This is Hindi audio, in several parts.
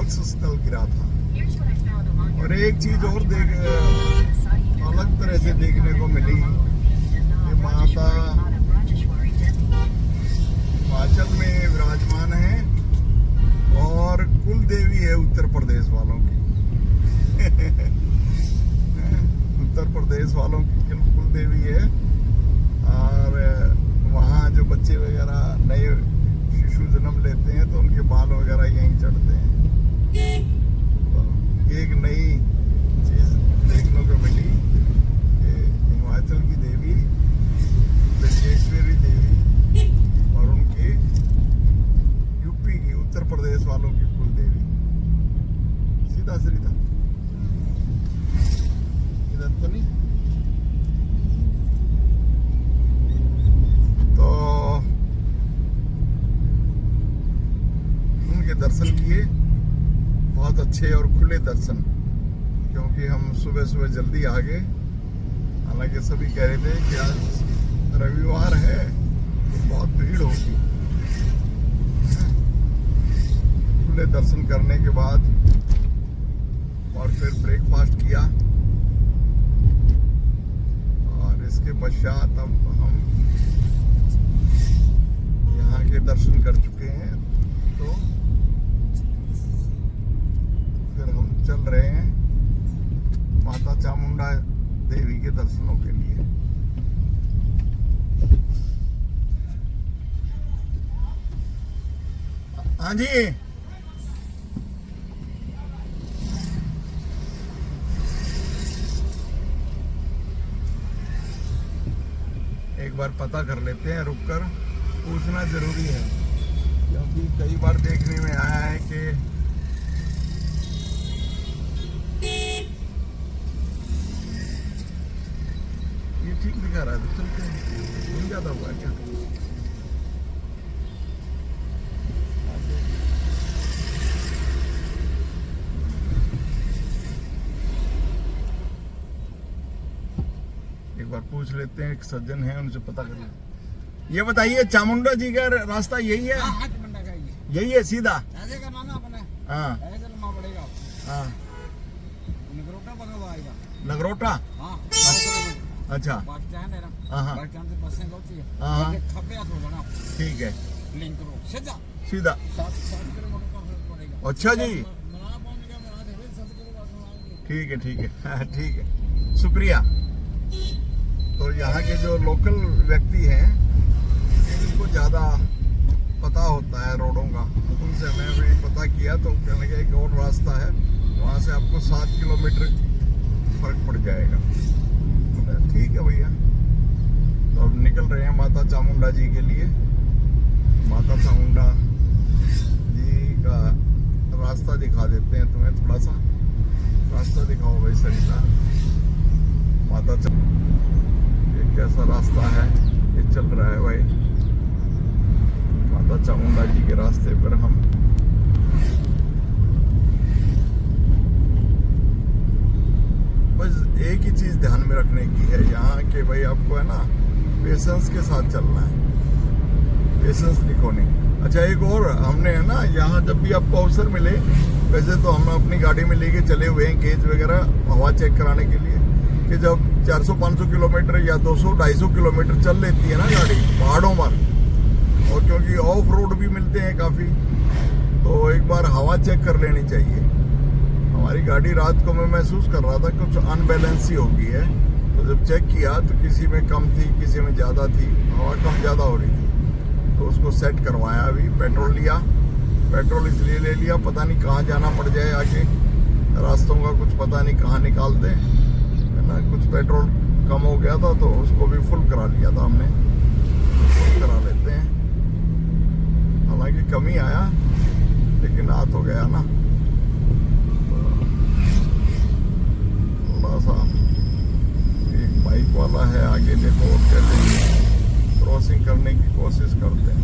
मोक्ष स्थल गिरा था। और एक चीज और अलग तरह से देखने को मिली कि माता हिमाचल में विराजमान है और कुल देवी है उत्तर प्रदेश वालों की। उत्तर प्रदेश वालों की कुल देवी है। और वहाँ जो बच्चे वगैरह नए शिशु जन्म लेते हैं तो उनके बाल वगैरह यहीं चढ़ते हैं। तो एक नई चीज देखने को मिली कि हिमाचल की देवी विश्वेश्वरी देवी और उनके यूपी की उत्तर प्रदेश वालों की कुल देवी सीधा सीधा इधर तो नहीं। तो उनके दर्शन किए, बहुत अच्छे और खुले दर्शन, क्योंकि हम सुबह सुबह जल्दी आ गए। हालांकि सभी कह रहे थे कि आज रविवार है तो बहुत भीड़ होगी। खुले दर्शन करने के बाद और फिर ब्रेकफास्ट किया और इसके पश्चात अब हम यहाँ के दर्शन कर चुके हैं। तो फिर हम चल रहे हैं माता चामुंडा देवी के दर्शनों के लिए। हाँ जी, एक बार पता कर लेते हैं, रुककर पूछना जरूरी है, क्योंकि कई बार देखने में आया है कि ये ठीक दिखा रहा है तो चलते हैं। नहीं ज्यादा हुआ क्या? एक बार पूछ लेते हैं, एक सज्जन है उनसे पता कर लेते हैं। ये बताइए, चामुंडा जी का रास्ता यही है? यही है सीधा? हाँ हाँ, नगरोटा। अच्छा हाँ, ठीक है, सीधा। अच्छा जी, ठीक है ठीक है ठीक है, शुक्रिया। तो यहाँ के जो लोकल व्यक्ति हैं इनको ज़्यादा पता होता है रोडों का, उनसे मैं भी पता किया तो कहने का एक और रास्ता है, वहाँ से आपको 7 किलोमीटर फर्क पड़ जाएगा। ठीक है भैया, तो अब निकल रहे हैं माता चामुंडा जी के लिए। माता चामुंडा जी का रास्ता दिखा देते हैं तुम्हें, थोड़ा सा रास्ता दिखाओ भाई सरिता। माता ये कैसा रास्ता है ये चल रहा है भाई। माता चामुंडा जी के रास्ते पर हम बस एक ही चीज ध्यान में रखने की है यहाँ के भाई, आपको है ना पेशेंस के साथ चलना है, पेशेंस दिखोनी। अच्छा एक और, हमने है ना यहाँ जब भी आपको अवसर मिले, वैसे तो हम अपनी गाड़ी में लेके चले हुए हैं गेज वगैरह हवा चेक कराने के लिए, कि जब 400-500 किलोमीटर या 200-250 किलोमीटर चल लेती है ना गाड़ी पहाड़ों पर, और क्योंकि ऑफ रोड भी मिलते हैं काफ़ी, तो एक बार हवा चेक कर लेनी चाहिए। हमारी गाड़ी रात को मैं महसूस कर रहा था कुछ अनबैलेंस ही हो गई है, तो जब चेक किया तो किसी में कम थी, किसी में ज़्यादा थी, हवा कम ज़्यादा हो रही थी, तो उसको सेट करवाया। अभी पेट्रोल लिया, पेट्रोल इसलिए ले लिया पता नहीं कहाँ जाना पड़ जाए आगे, रास्तों का कुछ पता नहीं कहाँ निकाल दें, है ना। कुछ पेट्रोल कम हो गया था तो उसको भी फुल करा लिया था हमने, फुल करा लेते हैं। हालांकि कम ही आया लेकिन आ तो गया ना। थोड़ा सा एक बाइक वाला है आगे, देखो कैसे क्रॉसिंग करने की कोशिश करते हैं।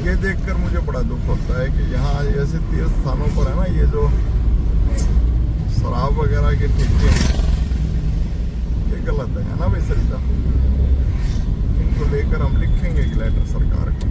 ये देखकर मुझे बड़ा दुख होता है कि यहाँ ऐसे तीर्थ स्थानों पर है ना, ये जो शराब वगैरह के ठेके हैं ये गलत है ना भाई सरिता। इनको लेकर हम लिखेंगे एक लेटर सरकार को।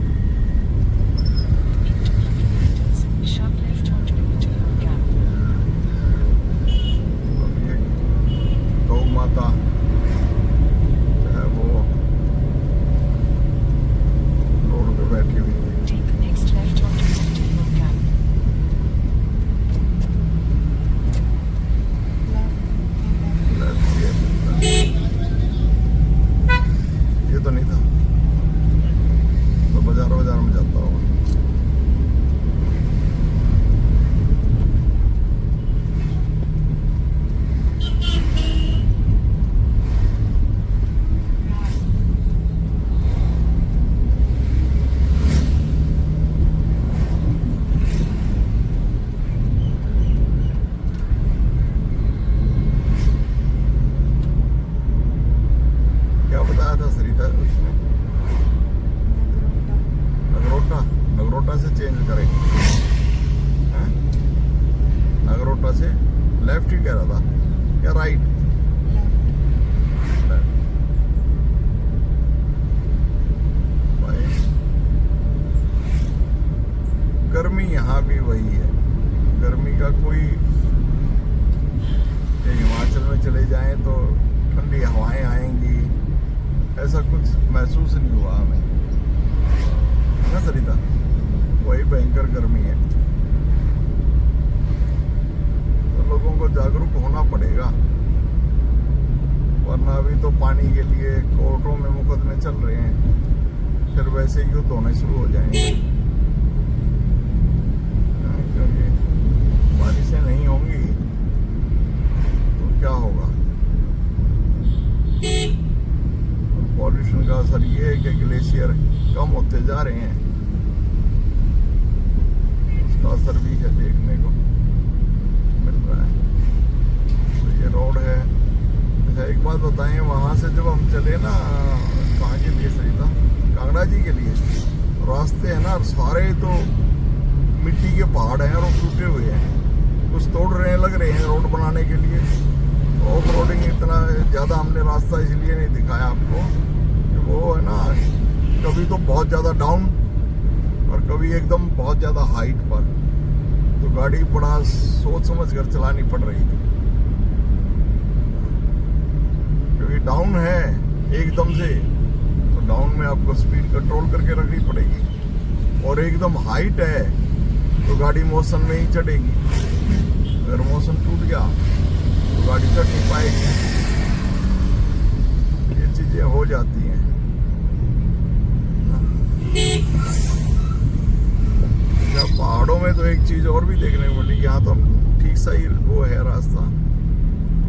नगरोटा से चेंज करेंगे। हैं? नगरोटा से लेफ्ट ही कह रहा था या राइट? भाई गर्मी यहाँ भी वही है, गर्मी का कोई, हिमाचल में चले जाएं तो ठंडी हवाएं आएंगी, ऐसा कुछ महसूस नहीं हुआ हमें ना सरिता। वही भयंकर गर्मी है, तो लोगों को जागरूक होना पड़ेगा, वरना अभी तो पानी के लिए कोर्टों में मुकदमे चल रहे हैं, फिर वैसे युद्ध होने शुरू हो जाएंगे, क्योंकि बारिशें नहीं होंगी तो क्या होगा। पॉल्यूशन का असर ये है कि ग्लेशियर कम होते जा रहे हैं, उसका असर भी है देखने को मिल रहा है। तो ये रोड है। अच्छा एक बात बताएं, वहाँ से जब हम चले ना, कहाँ के लिए सही था, कांगड़ा जी के लिए, रास्ते है ना सारे तो मिट्टी के पहाड़ हैं और वो टूटे हुए हैं, कुछ तोड़ रहे हैं लग रहे हैं रोड बनाने के लिए। ऑफ रोडिंग इतना ज़्यादा हमने रास्ता इसलिए नहीं दिखाया आपको कि वो है ना कभी तो बहुत ज़्यादा डाउन और कभी एकदम बहुत ज़्यादा हाइट पर, तो गाड़ी बड़ा सोच समझ कर चलानी पड़ रही थी, क्योंकि डाउन है एकदम से, तो डाउन में आपको स्पीड कंट्रोल करके रखनी पड़ेगी, और एकदम हाइट है तो गाड़ी मोशन में ही चढ़ेगी, अगर मोशन टूट गया तो गाड़ी चढ़ नहीं पाएगी। ये चीजें हो जाती हैं। पहाड़ों में तो एक चीज और भी देखने को मिली, यहाँ तो ठीक सही वो है रास्ता,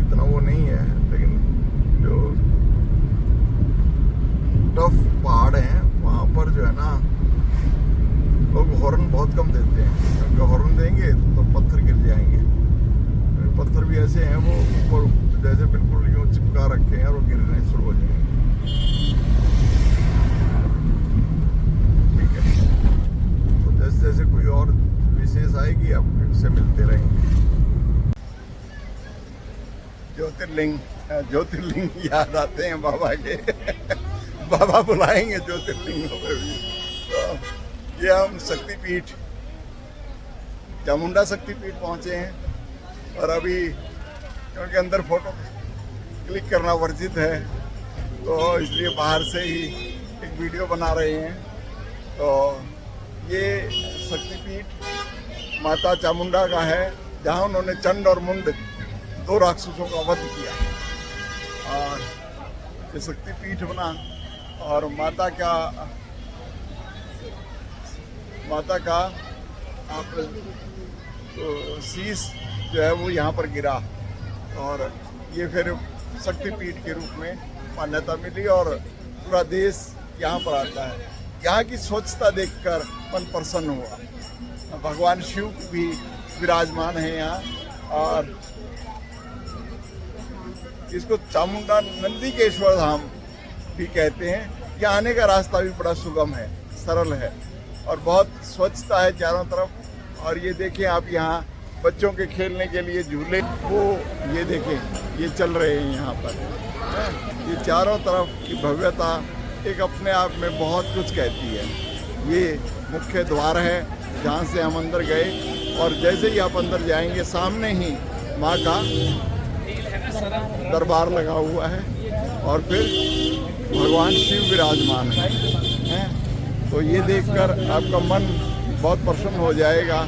इतना वो नहीं है, लेकिन जो टफ पहाड़ हैं वहाँ पर जो है ना लोग हॉर्न बहुत कम देते हैं, क्योंकि हॉर्न देंगे तो पत्थर गिर जाएंगे। पत्थर भी ऐसे हैं वो ऊपर जैसे बिल्कुल यूं चिपका रखे हैं और वो गिरने शुरू हो जाएंगे। ठीक है, तो जैसे जैसे कोई और विशेष आएगी आप उससे मिलते रहेंगे। ज्योतिर्लिंग याद आते हैं बाबा के बाबा बुलाएंगे ज्योतिर्लिंगों पे भी। तो ये हम शक्तिपीठ, चामुंडा शक्तिपीठ पहुंचे हैं, और अभी क्योंकि अंदर फोटो क्लिक करना वर्जित है तो इसलिए बाहर से ही एक वीडियो बना रहे हैं। तो ये शक्तिपीठ माता चामुंडा का है, जहाँ उन्होंने चंड और मुंड दो राक्षसों का वध किया, और ये शक्तिपीठ बना, और माता का आप तो शीश जो है वो यहाँ पर गिरा, और ये फिर शक्तिपीठ के रूप में मान्यता मिली, और पूरा देश यहाँ पर आता है। यहाँ की स्वच्छता देखकर मन प्रसन्न हुआ। भगवान शिव भी विराजमान है यहाँ, और इसको चामुंडा नंदीकेश्वर धाम भी कहते हैं। यहाँ आने का रास्ता भी बड़ा सुगम है, सरल है, और बहुत स्वच्छता है चारों तरफ। और ये देखें आप, यहाँ बच्चों के खेलने के लिए झूले, वो ये देखें ये चल रहे हैं यहाँ पर। ये चारों तरफ की भव्यता एक अपने आप में बहुत कुछ कहती है। ये मुख्य द्वार है जहाँ से हम अंदर गए, और जैसे ही आप अंदर जाएंगे सामने ही माँ का दरबार लगा हुआ है, और फिर भगवान शिव विराजमान है। तो ये देखकर आपका मन बहुत प्रसन्न हो जाएगा,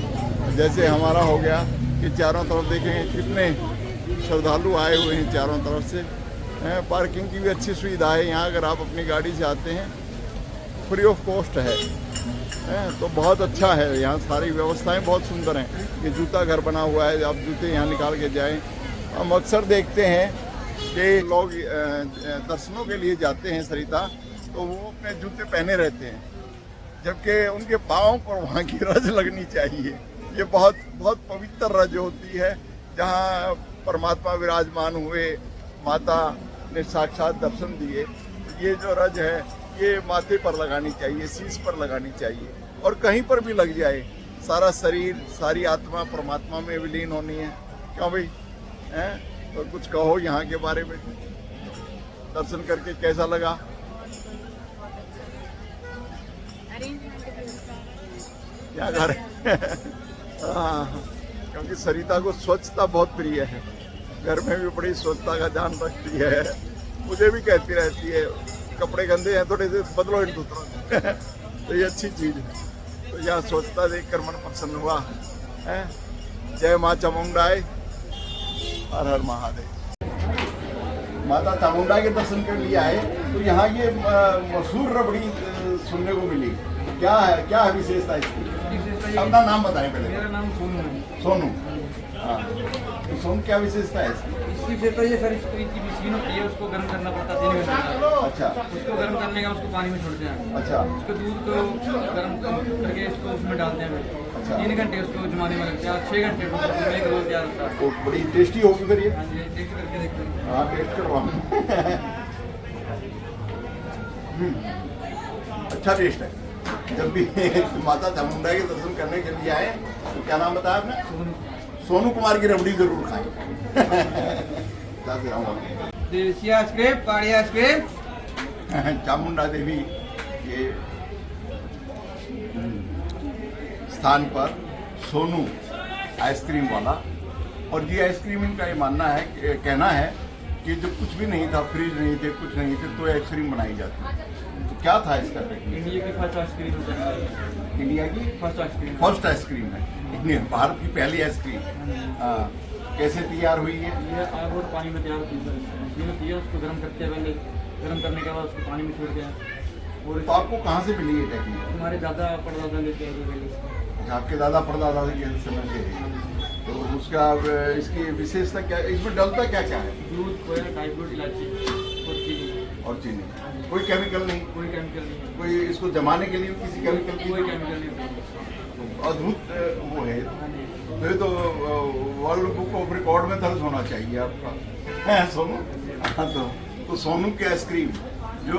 जैसे हमारा हो गया कि चारों तरफ देखेंगे कितने श्रद्धालु आए हुए हैं चारों तरफ से। पार्किंग की भी अच्छी सुविधा है यहाँ, अगर आप अपनी गाड़ी से आते हैं फ्री ऑफ कॉस्ट है, तो बहुत अच्छा है यहाँ, सारी व्यवस्थाएं बहुत सुंदर हैं। ये जूता घर बना हुआ है, आप जूते यहाँ निकाल के जाएं। हम अक्सर देखते हैं कि लोग दर्शनों के लिए जाते हैं सरिता, तो वो अपने जूते पहने रहते हैं, जबकि उनके पाँव पर वहाँ की रज लगनी चाहिए। ये बहुत बहुत पवित्र रज होती है, जहाँ परमात्मा विराजमान हुए, माता ने साक्षात दर्शन दिए। ये जो रज है ये माथे पर लगानी चाहिए, शीश पर लगानी चाहिए, और कहीं पर भी लग जाए, सारा शरीर सारी आत्मा परमात्मा में विलीन होनी है। क्यों भाई हैं? तो कुछ कहो यहाँ के बारे में, दर्शन करके कैसा लगा? क्या कर हाँ, क्योंकि सरिता को स्वच्छता बहुत प्रिय है, घर में भी बड़ी स्वच्छता का ध्यान रखती है, मुझे भी कहती रहती है कपड़े गंदे हैं थोड़े से बदलो इन दूसरों तो ये अच्छी चीज है। तो यहाँ स्वच्छता देखकर मन प्रसन्न हुआ है। जय माँ चामुंडाई, हर हर महादेव। माता चामुंडा के दर्शन के लिए आए तो यहाँ ये मशहूर रबड़ी सुनने को मिली। क्या है विशेषता इसकी? अपना नाम बताएं पहले। मेरा नाम सोनू है। सोनू, हाँ, तो सोनू क्या विशेषता है इसकी? इसकी विशेषता ये सर, इसको की मशीन होती है, उसको गर्म करना पड़ता है 3 घंटे। अच्छा, उसको गर्म करने का उसको पानी में छोड़ते हैं। अच्छा, उसको दूध को गर्म करके इसको उसमें डालते हैं। अच्छा। 3 घंटे उसको जमाने में लगते हैं, 6 घंटे में एक रोल तैयार होता है। तो बड़ी टेस्टी होगी फिर ये। हाँ जी, टेस्ट करके देखते हैं। हाँ, टेस्ट करवा। अच्छा टेस्ट है। जब भी माता चामुंडा के दर्शन करने के लिए आए तो क्या नाम बताया आपने? सोनू कुमार की रबड़ी जरूर खाएं। देसी आइसक्रीम, काड़ी आइसक्रीम। चामुंडा देवी के स्थान पर सोनू आइसक्रीम वाला, और ये आइसक्रीम इनका ये मानना है, कहना है कि जब कुछ भी नहीं था, फ्रिज नहीं थे, कुछ नहीं थे, तो आइसक्रीम बनाई जाती। तो क्या था इसका टेक्निक? इंडिया की फर्स्ट आइसक्रीम है। इंडिया की फर्स्ट आइसक्रीम है, इंडिया भारत की पहली आइसक्रीम। हाँ, कैसे तैयार हुई है? ये आगोट पानी में तैयार होती है। मशीन होती है, उसको गर्म करते हैं, पहले गर्म करने के बाद उसको पानी में छोड़ दिया। और तो आपको कहाँ से मिली ये टेक्निक? हमारे दादा परदादा लेते हैं पहले। आपके दादा परदादा के समय के। तो उसका इसकी विशेषता क्या, इसमें डलता क्या क्या है? दूध, खोया, ड्राई फ्रूट, इलायची और चीनी। और चीनी, कोई केमिकल नहीं? कोई केमिकल नहीं है। कोई इसको जमाने के लिए किसी केमिकल की? कोई केमिकल नहीं है। अद्भुत वो है। तो ये तो वर्ल्ड बुक ऑफ रिकॉर्ड में दर्ज होना चाहिए आपका है सोनू। हाँ, तो सोनू की आइसक्रीम जो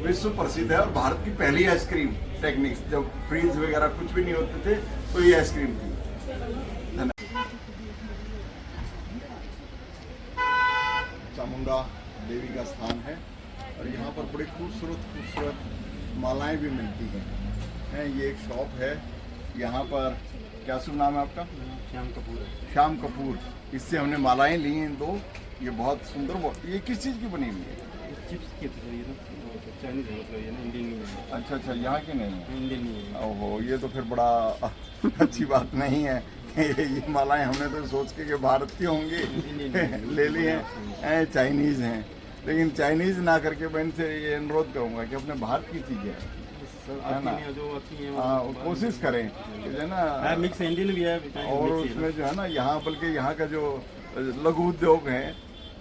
विश्व प्रसिद्ध है और भारत की पहली आइसक्रीम टेक्निक्स, जब फ्रीज वगैरह कुछ भी नहीं होते थे तो ये आइसक्रीम थी। चामुंडा देवी का स्थान है और यहाँ पर बड़ी खूबसूरत मालाएं भी मिलती हैं। ये एक शॉप है, यहाँ पर क्या शुभ नाम है आपका? श्याम कपूर है। श्याम कपूर। इससे हमने मालाएं ली हैं 2, ये बहुत सुंदर। ये किस चीज़ की बनी हुई है? चिप्स की तो ये ना चाइनीज है, मतलब ये ना इंडियन नहीं है। अच्छा, यहाँ की नहीं है? इंडियन नहीं है। ओहो, ये तो फिर बड़ा अच्छी बात नहीं है। ये मालाएं हमने तो सोच के कि भारत की होंगी ले ली हैं, चाइनीज़ हैं। लेकिन चाइनीज़ ना करके मैं इनसे ये अनुरोध करूँगा कि अपने भारत की चीज़ें है ना, हाँ, कोशिश करें कि जो है ना, मिक्स इंडियन भी है। और उसमें जो है ना, यहाँ बल्कि यहाँ का जो लघु उद्योग है,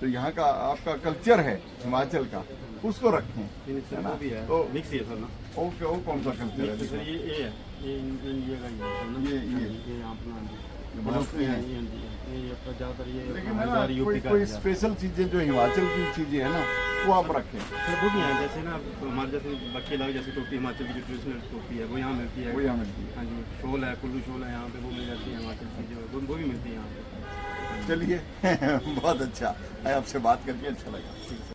तो यहाँ का आपका कल्चर है हिमाचल का, उसको रखें, है ना। तो मिक्स है सर ना। ओके, वो कौन सा कल्चर है? सर ये इंडिया का ये अपना ज़्यादातर ये। लेकिन है ना, कोई स्पेशल चीज़ें जो हिमाचल की चीज़ें हैं ना, वो आप रखें। सर वो भी हैं, जैसे ना हमारे जैसे बच्चे लगे, जैसे टोपी हिमाचल की जो ट्रेडिशनल टोपी है वो यहाँ मिलती है। वो यहाँ मिलती है। हाँ जी, शॉल है, कुल्लू शॉल है, यहाँ पे वो मिल जाती है हिमाचल की, जो वो भी मिलती है यहाँ पे। चलिए बहुत अच्छा है, आपसे बात करके अच्छा लगा।